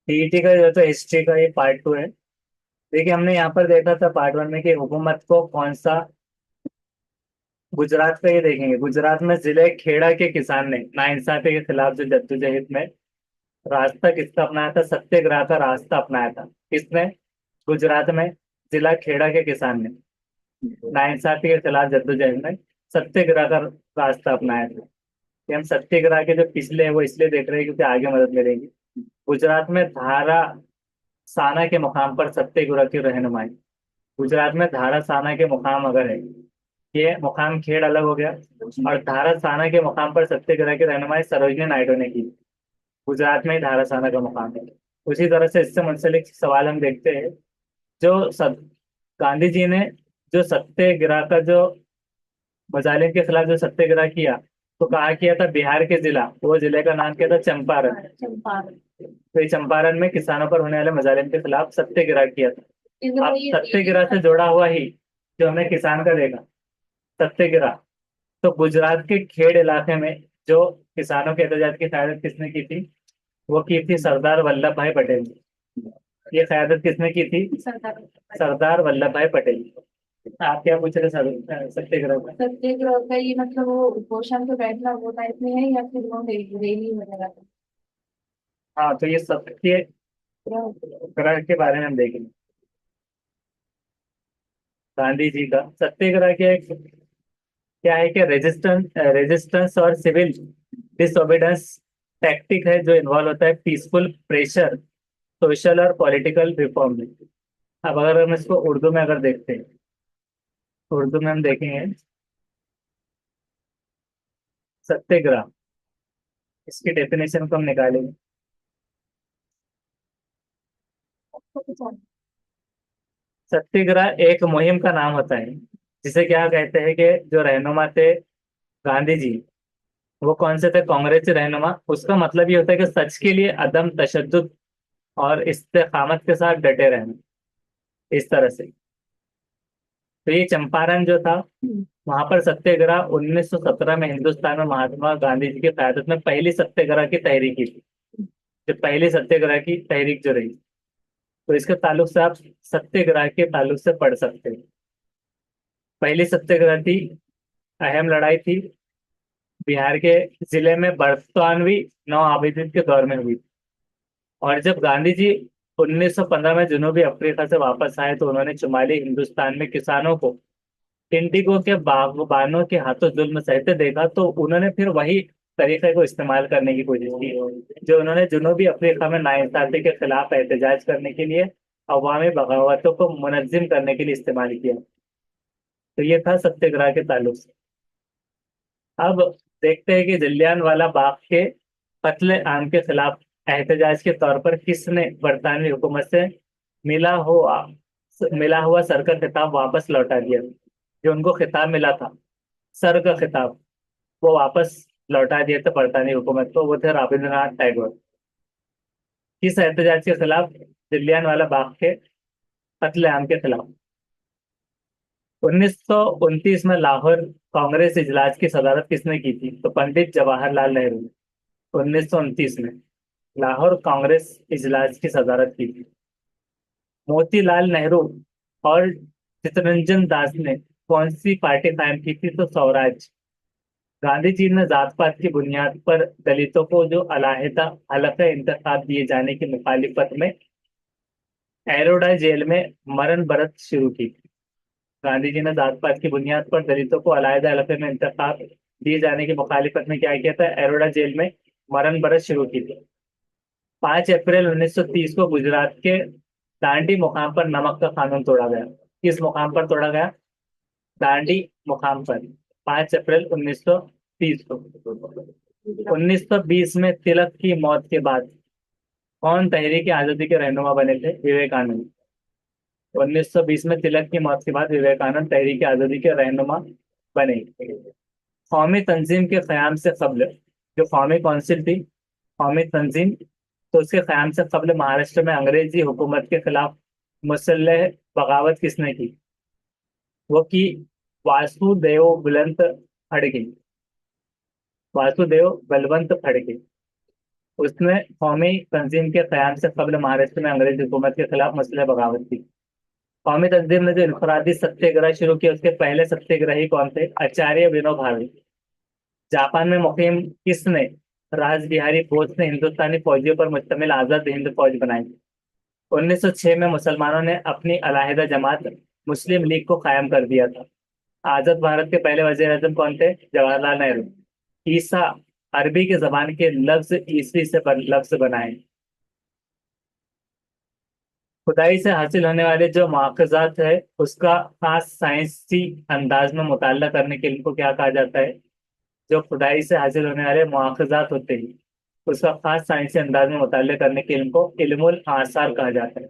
TET का जो तो हिस्ट्री का ये पार्ट 2 है। देखिए, हमने यहाँ पर देखा था पार्ट 1 में कि हुकूमत को कौन सा, गुजरात का ये देखेंगे। गुजरात में जिले खेड़ा के किसान ने नाइंसाफी के खिलाफ जो जद्दोजहद में रास्ता किसका अपनाया था, सत्याग्रह का रास्ता अपनाया था। किसने? गुजरात में जिला खेड़ा के किसान ने नाइंसाफी के खिलाफ जद्दोजहद में सत्याग्रह का रास्ता अपनाया था। कि हम सत्याग्रह के जो पिछले हैं वो इसलिए देख रहे हैं क्योंकि आगे मदद मिलेगी। गुजरात में धारा साना के मुकाम पर सत्याग्रह की रहनुमाई। गुजरात में धारा साना के मुकाम अगर है, ये मुकाम खेड़ अलग हो गया, और धारा साना के मुकाम पर सत्याग्रह की रहनुमाई सरोजनी नायडू ने की। गुजरात में ही धारा साना का मुकाम है। उसी तरह से इससे मुंसलिक सवाल हम देखते हैं। जो सत, गांधी जी ने जो सत्याग्रह का जो मुजालिम के खिलाफ जो सत्याग्रह किया, तो कहा किया था बिहार के जिला, वो जिले का नाम क्या था? चंपारण। तो ये चंपारण में किसानों पर होने वाले मुजालिम के खिलाफ सत्याग्रह किया था। अब सत्याग्रह से जुड़ा हुआ ही जो हमने किसान का देखा, सत्याग्रह, तो गुजरात के खेड़ इलाके में जो किसानों के एहतजाज की क्यादत किसने की थी? वो की थी सरदार वल्लभ भाई पटेल ने। ये क्यादत किसने की थी? सरदार वल्लभ भाई पटेल। आप क्या पूछ रहे सत्याग्रह का? सत्याग्रह का ये मतलब वो उपोषण पे बैठना वो टाइप में है या फिर वो रैली वगैरह का? हाँ, तो ये सत्याग्रह के बारे में हम देखेंगे। गांधी जी का सत्याग्रह क्या है कि रेजिस्टेंस रेजिस्टेंस और सिविल डिसोबीडेंस टैक्टिक है जो इन्वॉल्व होता है पीसफुल प्रेशर सोशल और पॉलिटिकल रिफॉर्म में। अब अगर हम इसको उर्दू में अगर देखते हैं, तो उर्दू में हम देखेंगे सत्याग्रह, इसकी डेफिनेशन को हम निकालेंगे। सत्याग्रह एक मुहिम का नाम होता है जिसे क्या कहते हैं कि जो रहनुमा थे गांधी जी, वो कौन से थे? कांग्रेसी रहनुमा। उसका मतलब ये होता है कि सच के लिए अदम तशद्दुद और इस्तेकामत के साथ डटे रहना, इस तरह से। तो ये चंपारण जो था, वहां पर सत्याग्रह 1917 में हिंदुस्तान में महात्मा गांधी जी की क़यादत में पहली सत्याग्रह की तहरीक की थी। जो पहली सत्याग्रह की तहरीक जो रही, तो इसके ताल्लुक से आप सत्याग्रह के ताल्लुक से पढ़ सकते हैं। पहली सत्याग्रह थी, अहम लड़ाई थी, बिहार के जिले में बरतानवी नौ आबिदीन के दौर में हुई। और जब गांधी जी 1915 में जनूबी अफ्रीका से वापस आए, तो उन्होंने शुमाली हिंदुस्तान में किसानों को इंडिगो के बागबानों के हाथों जुल्म सहते देखा, तो उन्होंने फिर वही तरीके को इस्तेमाल करने की कोशिश की जो उन्होंने जनूबी अफ्रीका में नाइंसाफी के खिलाफ एहतजाज करने के लिए, अवामी बगावतों को मुनज्जिम करने के लिए इस्तेमाल किया। तो ये था सत्याग्रह के ताल्लुक से। अब देखते हैं कि जलियांवाला बाग के कत्ले आम के खिलाफ एहतजाज के तौर पर किसने बरतानवी हुकूमत से मिला हुआ मिला हुआ सर का खिताब वापस लौटा दिया। जो उनको खिताब मिला था, सर का खिताब, वो वापस लौटा दिया था बरतानी हुकूमत को। वो थे रविंद्रनाथ टैगोर। किस एहतजाज के खिलाफ? जलियांवाला बाग के कत्लेआम के खिलाफ। 1929 में लाहौर कांग्रेस इजलास की सदारत किसने की थी? तो पंडित जवाहरलाल नेहरू ने 1929 में लाहौर कांग्रेस इजलास की सदारत की थी। मोतीलाल नेहरू और चित्तरंजन दास ने कौन सी पार्टी कायम की थी? तो स्वराज। गांधी जी ने जात पात की बुनियाद पर दलितों को जो अलहदा हलक़ इंतखाब दिए जाने की मुखालिफत में एरोडा जेल में मरण बरत शुरू की थी। गांधी जी ने जात पात की बुनियाद पर दलितों को अलहदा हलक़े में इंतखाब दिए जाने की मुखालिफत में क्या किया था? एरोडा जेल में मरण बरत शुरू की थी। 5 अप्रैल 1930 को गुजरात के दांडी मुकाम पर नमक का कानून तोड़ा गया। किस मुकाम पर तोड़ा गया? दांडी मुकाम पर। 5 अप्रैल 1930 को। 1920 में तिलक की मौत के बाद कौन तहरीक आजादी के रहनुमा बने थे? विवेकानंद। 1920 में तिलक की मौत के बाद विवेकानंद तहरीक आजादी के रहनुमा बने। कौमी तंजीम के क़याम से कबल, जो कौमी कौंसिल थी, कौमी तंजीम, तो उसके क़याम से कबल महाराष्ट्र में अंग्रेजी हुकूमत के खिलाफ मुसल्लह बगावत किसने की? वो की वासुदेव बुलंद फड़के। वासुदेव बलवंत फड़के। उसने कौमी तंजीम के क़याम से कबल महाराष्ट्र में अंग्रेज हुकूमत के खिलाफ मुस्लिह बगावत की। कौमी तंजीम ने जो इनफरादी सत्याग्रह शुरू किया, उसके पहले सत्याग्रही कौन थे? आचार्य विनोबा भावे। जापान में मुकीम किसने राज बिहारी बोस ने हिंदुस्तानी फौजियों पर मुश्तमिल आजाद हिंद फौज बनाई? 1906 में मुसलमानों ने अपनी अलहदा जमात मुस्लिम लीग को कायम कर दिया था। आजाद भारत के पहले वजीर आजम कौन थे? जवाहरलाल नेहरू। ईसा अरबी की जबान के लफ्ज ईसवी से लफ्ज बनाए। खुदाई से हासिल होने वाले जो मुआखजात है, उसका खास साइंसी अंदाज में मुताला करने के इनको क्या कहा जाता है? जो खुदाई से हासिल होने वाले मुआखजात होते हैं, उसका खास साइंसी अंदाज में मुताला करने के इनको इल्मुल आसार कहा जाता है।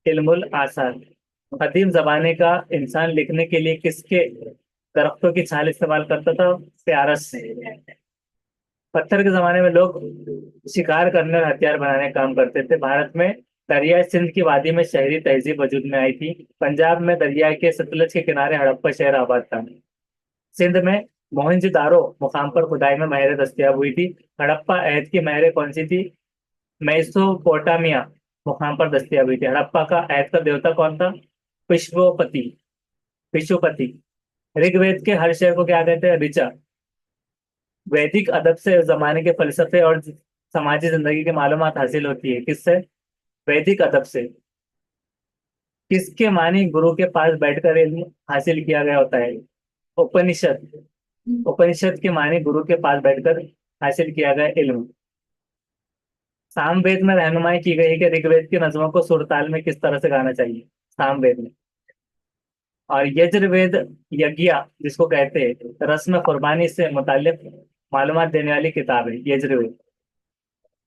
इल्मुल आसार। कदीम जमाने का इंसान लिखने के लिए किसके दरख्तों की छाल इस्तेमाल करता था? प्यारस। पत्थर के जमाने में लोग शिकार करने और हथियार बनाने का काम करते थे। भारत में दरियाई सिंध की वादी में शहरी तहजीब वजूद में आई थी। पंजाब में दरिया के सतलज के किनारे हड़प्पा शहर आबाद था। सिंध में मोहनजोदारो मुकाम पर खुदाई में महरें दस्तयाब हुई थी। हड़प्पा अहद की महरें कौन सी थी? मेसोपोटामिया मुकाम पर दस्तयाब हुई थी। हड़प्पा का अहद का देवता कौन था? विश्वपति। विश्वपति। ऋग्वेद के हर शेर को क्या कहते हैं? ऋचा। वैदिक अदब से उस जमाने के फलसफे और समाजी जिंदगी की मालूमात हासिल होती है। किससे? वैदिक अदब से। किसके मानी गुरु के पास बैठकर इल्म हासिल किया गया होता है? उपनिषद। उपनिषद के मानी गुरु के पास बैठकर हासिल किया गया इल्म। सामवेद में रहनुमाई की गई है कि ऋग्वेद की नज़मों को सुरताल में किस तरह से गाना चाहिए। सामवेद में। और यजुर्वेद यज्ञ जिसको कहते हैं, रस्म कुर्बानी से मुतालिक मालूमात देने वाली किताब है यजुर्वेद।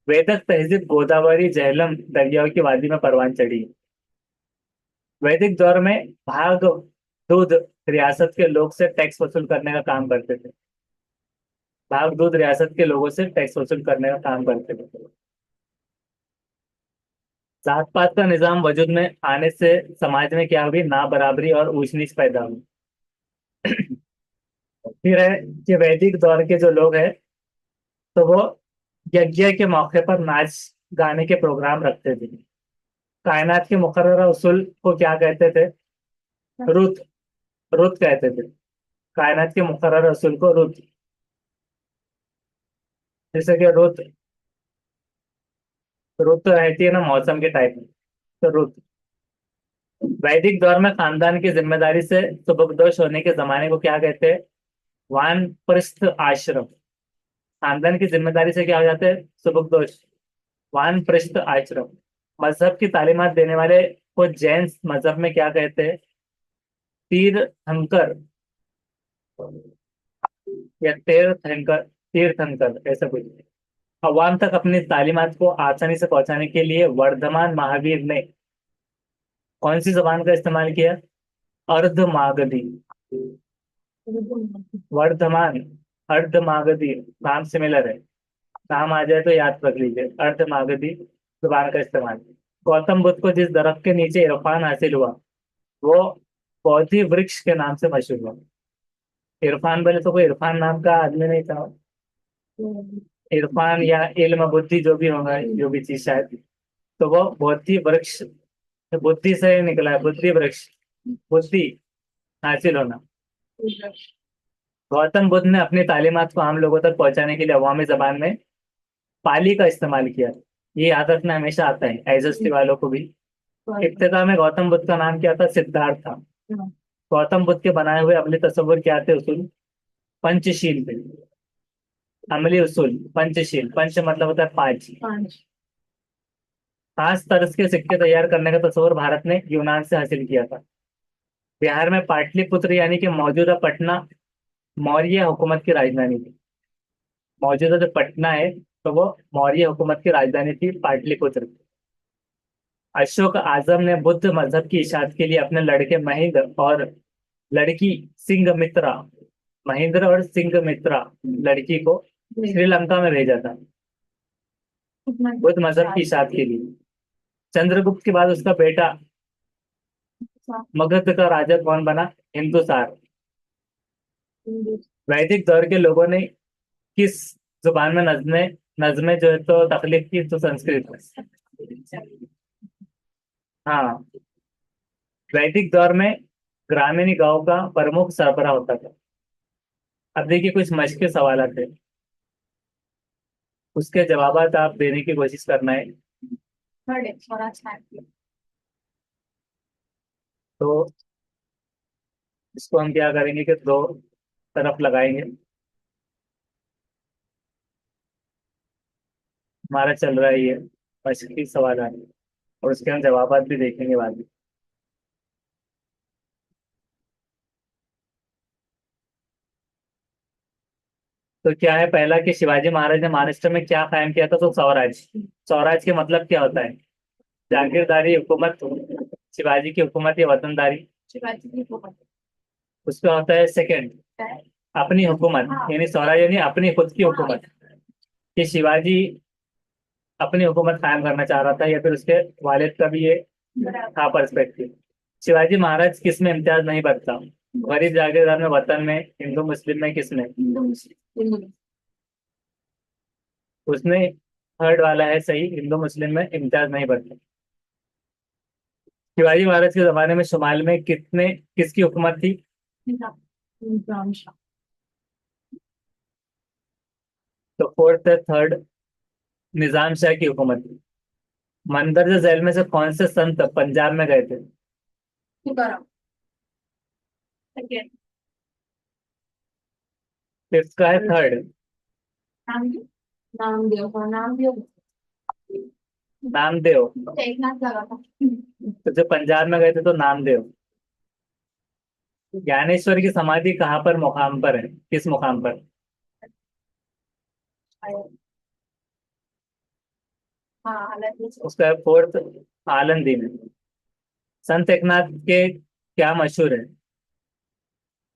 वेदक तहजीब गोदावरी झेलम दरियाओं की वादी में परवान चढ़ी। वैदिक दौर में भाग दूध रियासत के लोग से टैक्स वसूल करने का काम करते थे। भाग दूध रियासत के लोगों से टैक्स वसूल करने का काम करते थे। जात पात का निजाम वजूद में आने से समाज में क्या हुई? ना बराबरी और ऊंच नीच पैदा हुई। फिर है कि वैदिक दौर के जो लोग हैं, तो वो यज्ञ के मौके पर नाच गाने के प्रोग्राम रखते थे। कायनात के मुकर्रर उसूल को क्या कहते थे? रुत। रुत कहते थे। कायनात के मुकर्रर उसूल को रुत। जैसे कि रुत, रुत तो रहती है ना मौसम के टाइप में, तो रुत। वैदिक दौर में खानदान की जिम्मेदारी से सुबकदोश होने के जमाने को क्या कहते हैं? वानप्रस्थ आश्रम। खानदान की जिम्मेदारी से क्या हो जाते हैं? सुबकदोश। वानप्रस्थ आश्रम। मजहब की तालीमात देने वाले को जैन मजहब में क्या कहते हैं? तीर्थंकर या तीर्थंकर, तीर्थंकर ऐसा कुछ। अवाम तक अपनी तालीमात को आसानी से पहुंचाने के लिए वर्धमान महावीर ने कौन सी जबान का इस्तेमाल किया? अर्धमागधी। वर्धमान, अर्धमागधी नाम सिमिलर है। नाम आ जाए तो याद रख लीजिए, अर्धमागधी जुबान का इस्तेमाल। गौतम बुद्ध को जिस दरख्त के नीचे इरफान हासिल हुआ, वो बोधि वृक्ष के नाम से मशहूर हुआ। इरफान बोले तो कोई इरफान नाम का आदमी नहीं था। इरफान या इल्म बुद्धि जो भी होगा, जो भी चीज शायद, तो वो बोधि वृक्ष, बुद्धि से ही निकला है, बुद्धि वृक्ष। बुद्धि हासिल होना। गौतम बुद्ध ने अपनी तालीमात को आम लोगों तक पहुंचाने के लिए अवामी जबान में पाली का इस्तेमाल किया। ये याद रखना हमेशा आता है एसएसटी वालों को भी। इब्तिदा में गौतम बुद्ध का नाम क्या था? सिद्धार्थ था। गौतम बुद्ध के बनाए हुए अमली तस्वुर क्या थे? उसूल पंचशील थे। अमली उसूल पंचशील। पंच मतलब होता है पांच। खास तर्ज के सिक्के तैयार करने का तस्वुर भारत ने यूनान से हासिल किया था। बिहार में पाटलिपुत्र यानी कि मौजूदा पटना मौर्य हुकूमत की राजधानी थी। मौजूदा जो पटना है, तो वो मौर्य हुकूमत की राजधानी थी, पाटलिपुत्र। अशोक आजम ने बुद्ध मजहब की इशाअत के लिए अपने लड़के महेंद्र और लड़की सिंघमित्रा, महेंद्र और सिंघमित्रा लड़की को श्रीलंका में भेजा था बुद्ध मजहब की इशाअत के लिए। चंद्रगुप्त के बाद उसका बेटा मगध का राजा कौन बना? हिंदुसार। वैदिक दौर के लोगों ने किस जुबान में नज़में नज़्में जो है तो तख्लीक की तो संस्कृत में। हाँ। वैदिक दौर में ग्रामीण गांव का प्रमुख सरबराह होता था। अब देखिए कुछ मश्किल सवाल थे, उसके जवाब आप देने की कोशिश करना है। थर्ड है स्वराज नाट्य। तो इसको हम क्या करेंगे कि दो तरफ लगाएंगे। हमारा चल रहा है ये मश्किल सवाल है, और उसके हम जवाब भी देखेंगे बाद में। तो क्या है पहला कि शिवाजी महाराज ने महाराष्ट्र में क्या कायम किया था, तो स्वराज। स्वराज के मतलब क्या होता है? जागीरदारी हुकूमत, शिवाजी की हुकूमत या वतनदारी। शिवाजी की हुकूमत। उसका होता है सेकंड अपनी हुकूमत, हाँ। यानी स्वराज यानी अपनी खुद की हुकूमत। कि शिवाजी अपनी हुकूमत कायम करना चाह रहा था, या फिर उसके वालिद का भी ये था पर्सपेक्टिव। शिवाजी महाराज किस में इम्तियाज नहीं बरता? गरीब जागीरदार में, वतन में, हिंदू मुस्लिम में, किस में? हिंदू मुस्लिम। हिंदू। उसने थर्ड वाला है सही, हिंदू मुस्लिम में इम्तियाज नहीं बरता। शिवाजी महाराज के जमाने में शुमाल में कितने किसकी हुकूमत थी? निजाम। निजाम शाह। तो फोर्थ है थर्ड, निजाम शाह की हुकूमत थी। मंदरजा जेल में से कौन से संत पंजाब में गए थे? तुकाराम। सेकेंड। फिफ्थ का है थर्ड, नाम दियो। नाम दियो हाँ, नाम दियो। नामदेव। एक नाथ लगा था। तो जो पंजाब में गए थे तो नामदेव। ज्ञानेश्वर की समाधि कहाँ पर मुकाम पर है, किस मुकाम पर? हाँ हालांकि उसका फोर्थ आलंदी में। संत एकनाथ के क्या मशहूर है?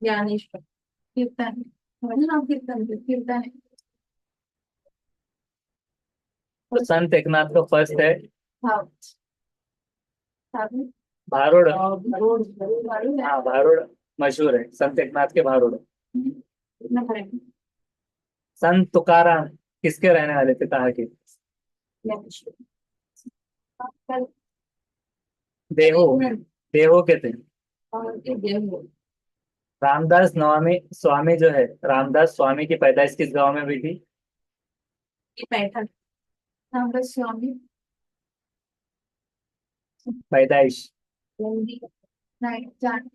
ज्ञानेश्वर। कीर्तन। नाम कीर्तन कीर्तन है। तो संत एकनाथ का फर्स्ट है भाव। साधु। भारुड़। रोड। भालू है। हाँ भारुड़ मशहूर है, संत एकनाथ के भारुड़। कितना करेंगे? संत तुकाराम किसके रहने वाले थे, कहाँ के? ज्ञानेश्वर। कल। देहो। एक मिनट। देहो के थे। और एक देव। रामदास नवामी स्वामी जो है, रामदास स्वामी की पैदाइश किस गांव में हुई थी? ये पैठण। रामदास स्वामी। पैदाइश। गंदी। नाइट जान।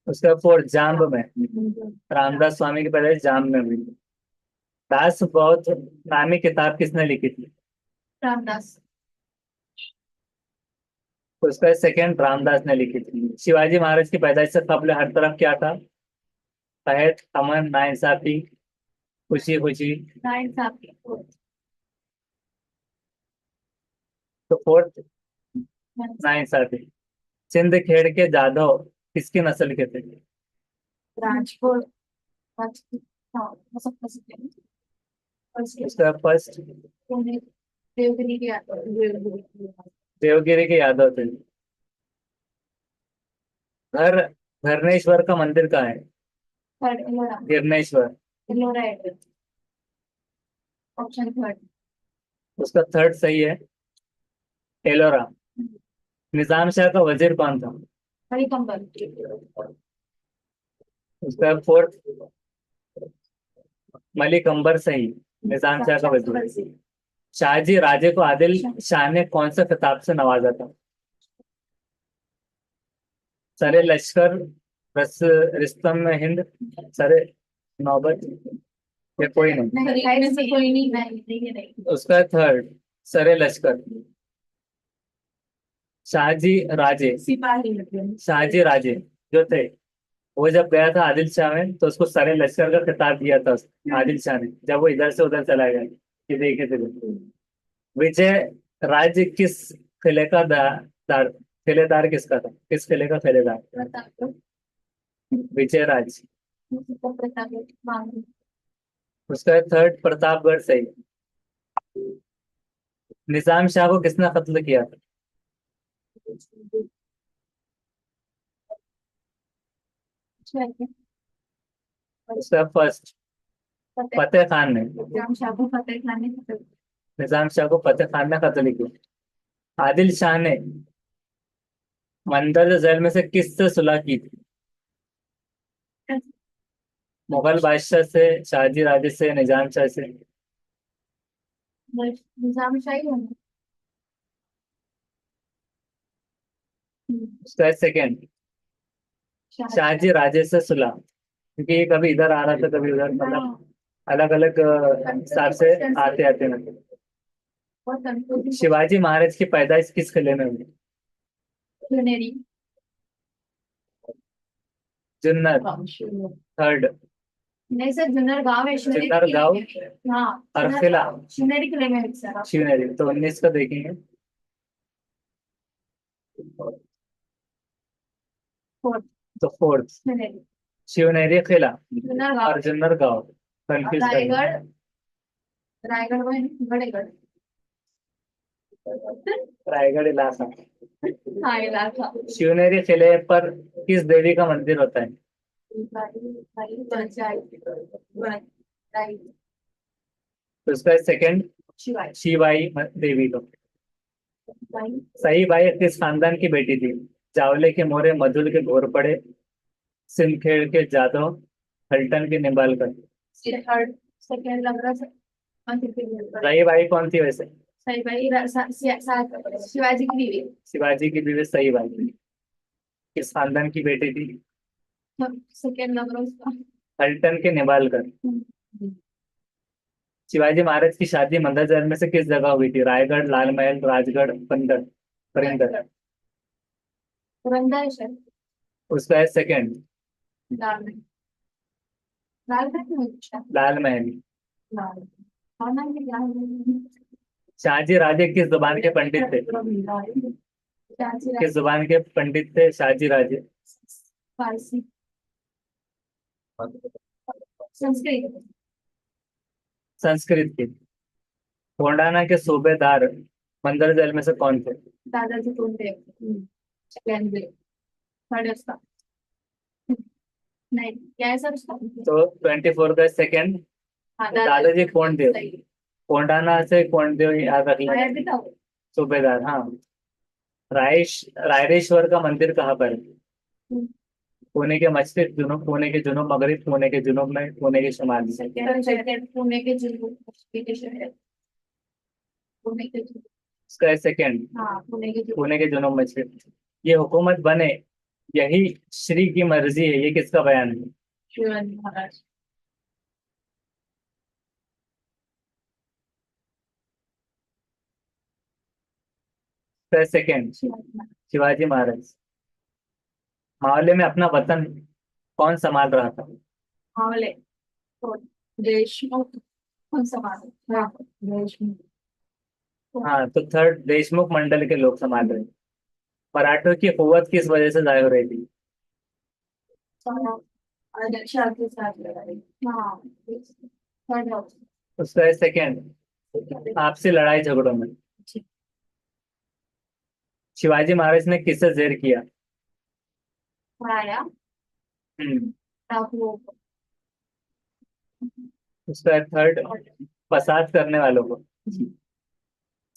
उसका फोर्थ जाम्ब में। रामदास स्वामी की पैदाइश जाम्ब में हुई थी। दास बौद्ध नामी किताब किसने लिखी थी? रामदास। उसका सेकंड रामदास ने लिखी थी। शिवाजी महाराज की पैदाइश से कबल हर तरफ क्या था? कहत, अमन, नाइंसाफी, खुशी खुशी। नाइट साहब की। तो फोर्थ नाइंसाफी। सिंध खेड़ के जादव किसकी नस्ल के थे? राजकोट। राजकोट। हाँ मतलब प्रसिद्ध है। और इसके उसका फर्स्ट पुणे। देवगिरी के देवगिरी। देवगिरी के यादव थे। घर धरनेश्वर का मंदिर कहाँ है? Third Ellora. Grishneshwar. Ellora address. Option third. उसका थर्ड सही है, एलोरा। निजाम शाह का वजीर कौन था? हरिकंबल। उसका फोर्थ मलिक अंबर सही, निजाम शाह का वजीर। शाहजी राजे को आदिल शाह ने कौन से खिताब से नवाजा था? सरे लश्कर, रस रिस्तम में हिंद, सरे नौबत, या कोई नहीं? नहीं इनमें से कोई नहीं। नहीं नहीं। उसका थर्ड सरे लश्कर। शाहजी राजे, सिपाही मतलब। शाहजी राजे जो थे, वो जब गया था आदिल शाह में तो उसको सरे लश्कर का खिताब दिया था आदिल शाह ने, जब वो इधर से उधर चला गया कि देखे थे। विजय राज्य किस किले का दार किलेदार किसका था, किस किले का किलेदार? प्रताप। विजय राज। प्रताप मांग। उसका थर्ड प्रतापगढ़ सही। निजाम शाह को किसने कत्ल किया था? उसका फर्स्ट फतेह फतेह खान ने। निजाम शाह को फतेह खान ने कत्ल निजाम शाह को फतेह खान ने कत्ल किया। आदिल शाह ने मंदर जेल में से किससे सुलह की थी? किया। मुगल बादशाह से, शाहजी राजे से, निजाम शाह से। निजाम शाही होना। उसका सेकंड, शाहजहाँ। शाहजी राजे से सुलह, क्योंकि ये कभी इधर आ रहा था कभी उधर, मतलब हाँ, अलग अलग हिसाब से आते आते मतलब। बहुत कंफ्यूजिंग शिवाजी महाराज की पैदाइश किस किले में हुई? क्वेश्चन। जुन्नर। थर्ड, नहीं सर, जुन्नर गांव है, शिवनेरी जुन्नर किले गांव में है। हाँ, और जुन्नर किला गांव शिवनेरी किले में है सर। शिवनेरी। तो 19 का देखेंगे। फोर्थ तो फोर्थ, शिवनेरी। शिवनेरी किला जुन्नर गांव और जुन्नर गांव। और कंफ्यूज करना। रायगढ़। रायगढ़ में बड़ेगढ़। रायगढ़ इलाका। हाँ, इलाका। शिवनेरी किले पर किस देवी का मंदिर होता है? तो उसका सेकंड, शिवाय। शिवाई देवी को। सही बाई किस खानदान की बेटी थी? जावले के मोरे, मधुल के घोरपड़े, सिंदखेड़ के जादव, हल्टन के निंबालकर। थर्ड सेकंड लग रहा है। सही बाई कौन थी वैसे? सही भाई, शिवाजी की बीवी। शिवाजी की बीवी सही बाई। किस खानदान की बेटी थी? सेकंड लग रहा है उसका। हल्टन के निंबालकर। शिवाजी महाराज की शादी मंदर महल में से किस जगह हुई थी? रायगढ़, लाल महल, राजगढ़, बंदर, परिंदर। पुरंदर शहर। उसका है सेकंड, लाल में। लाल में अच्छा। लाल महल। लाल। और नाम भी लाल में। शाहजी राजे किस जुबान के पंडित थे? झांसी किस रानी। जुबान के पंडित थे शाहजी राजे? फारसी। संस्कृत। संस्कृत की। कोंडाना के सूबेदार मंदर जेल में से कौन थे? दादाजी कोंडदेव। सेकंड देव। थर्ड उसका। नहीं, क्या है सर उसका? तो 24 का सेकंड, हाँ, दादाजी कोंडदेव। सही। कोंडाना से कोंडदेव याद रख लेना। आया बताओ। सूबेदार, हाँ। रायरेश्वर का मंदिर कहाँ पर है? पुणे के मस्जिद, जुनूब, पुणे के जुनूब मगरब, पुणे के जुनूब में, पुणे के शुमाल में। सेकंड पुणे के जुलूस के शहर। पुणे के जुलूस। उसका सेकंड, हाँ, पुणे के जुलूस। पुणे के जुनूब मस्जिद। ये हुकूमत बने यही श्री की मर्जी है, ये किसका बयान है? शिवाजी महाराज। उसका सेकंड, शिवाजी महाराज। शिवाजी महाराज। मावले में अपना वतन कौन संभाल रहा था? हावले। तो देशमुख। कौन सा मालूम? हाँ, देशमुख। हाँ, तो थर्ड, देशमुख मंडल के लोग संभाल रहे थे। मराठों की कुवत किस वजह से जाहिर हो रही थी? और शाह के साथ लगा रही। हाँ, थर्ड ऑप्शन। उसका सेकंड, आपसी लड़ाई झगड़ों में। शिवाजी महाराज ने किससे जेर किया? पढ़ाया। हम्म। डाकुओं को। उसका थर्ड, फसाद करने वालों को।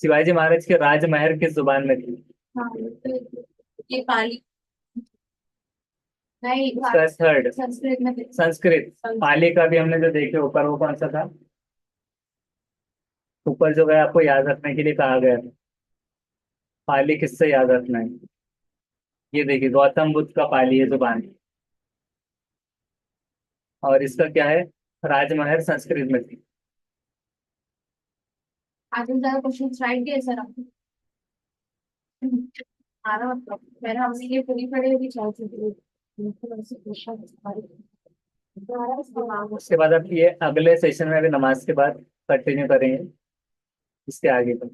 शिवाजी महाराज के राजमहल किस जुबान में थी? हाँ, तो ये पाली। नहीं, उसका थर्ड, संस्कृत में थे। संस्कृत। पाली का भी हमने जो देखे ऊपर, वो कौन सा था? ऊपर जो है आपको याद रखने के लिए कहा गया था। पाली किससे याद रखना है? ये देखिए, गौतम बुद्ध का पाली है जुबान। और इसका क्या है? राजमहल संस्कृत में थी। आज हम ज्यादा क्वेश्चन राइट दिए सर आपको। आ रहा मतलब मैंने हमने ये पूरी पढ़ी होगी चार से क्वेश्चन। उसके बाद अब ये अगले सेशन में अभी नमाज के बाद कंटिन्यू करेंगे इसके आगे का।